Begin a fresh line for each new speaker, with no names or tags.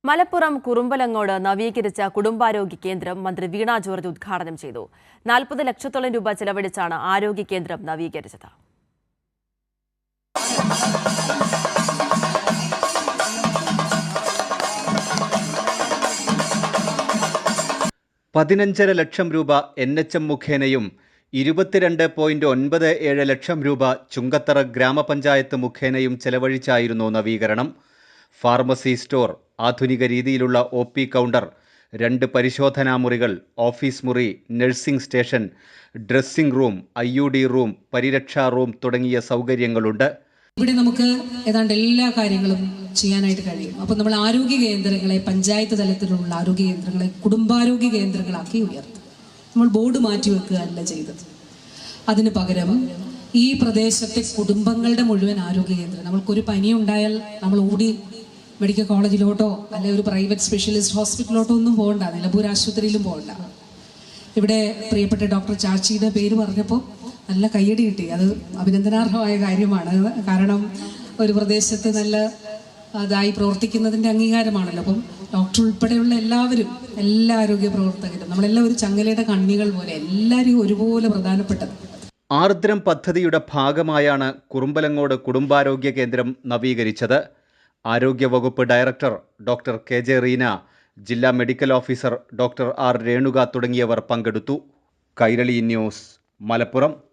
മലപ്പുറം കുറുമ്പലങ്ങോട് നവീകരിച്ച കുടുംബാരോഗ്യ കേന്ദ്രം മന്ത്രി വീണ ജോർജ് ഉദ്ഘാടനം ചെയ്തു. 40 ലക്ഷത്തോളം രൂപ ചെലവഴിച്ചാണ് ആരോഗ്യ കേന്ദ്രം നവീകരിച്ചത്.
₹15.5 ലക്ഷം NHM മുഖേനയും 22.97 ലക്ഷം രൂപ ചുങ്കത്തറ ഗ്രാമപഞ്ചായത്ത് മുഖേനയും ചെലവഴിച്ചായിരുന്നു നവീകരണം. ഫാർമസി സ്റ്റോർ, ആധുനിക രീതിയിലുള്ള OP കൗണ്ടർ, 2 പരിശോധനാ മുറികൾ, ഓഫീസ് മുറി, nursing station, dressing room, IUD room, പരിരക്ഷാ റൂം തുടങ്ങിയ സൗകര്യങ്ങളുണ്ട്.
ഇവിടെ നമുക്ക് ഏതാണ്ട് എല്ലാ കാര്യങ്ങളും ചെയ്യാനായിട്ട് കഴിയും. അപ്പോൾ നമ്മൾ ആരോഗ്യ കേന്ദ്രങ്ങളെ, പഞ്ചായത്ത് തലത്തിലുള്ള ആരോഗ്യ കേന്ദ്രങ്ങളെ കുടുംബാരോഗ്യ കേന്ദ്രങ്ങളാക്കി ഉയർത്തും. നമ്മൾ ബോർഡ് മാറ്റിവെക്കുകയല്ല ചെയ്തത്. അതിന് പകരം ഈ പ്രദേശത്തെ കുടുംബങ്ങളുടെ മുഴുവൻ ആരോഗ്യ കേന്ദ്രം, നമ്മൾക്കൊരു പനി ഉണ്ടായാൽ നമ്മൾ ഓടി മെഡിക്കൽ കോളേജിലോട്ടോ അല്ലെ ഒരു പ്രൈവറ്റ് സ്പെഷ്യലിസ്റ്റ് ഹോസ്പിറ്റലിലോട്ടോ ഒന്നും പോകണ്ട, നിലമ്പൂർ ആശുപത്രിയിലും പോകണ്ട. ഇവിടെ പ്രിയപ്പെട്ട ഡോക്ടർ ചാച്ചിയുടെ പേര് പറഞ്ഞപ്പോൾ നല്ല കയ്യടി കിട്ടി. അത് അഭിനന്ദനാർഹമായ കാര്യമാണ്. കാരണം ഒരു പ്രദേശത്ത് നല്ല അതായി പ്രവർത്തിക്കുന്നതിൻ്റെ അംഗീകാരമാണല്ലോ. അപ്പം ഡോക്ടർ ഉൾപ്പെടെയുള്ള എല്ലാവരും, എല്ലാ ആരോഗ്യ പ്രവർത്തകരും, നമ്മളെല്ലാം ഒരു ചങ്ങലയുടെ കണ്ണികൾ പോലെ എല്ലാവരും ഒരുപോലെ പ്രധാനപ്പെട്ടത്.
ആർദ്രം പദ്ധതിയുടെ ഭാഗമായാണ് കുറുമ്പലങ്ങോട് കുടുംബാരോഗ്യ കേന്ദ്രം നവീകരിച്ചത്. ആരോഗ്യവകുപ്പ് ഡയറക്ടർ ഡോക്ടർ KJ റീന, ജില്ലാ medical officer doctor R Renuka തുടങ്ങിയവർ പങ്കെടുത്തു. കൈരളി ന്യൂസ്, മലപ്പുറം.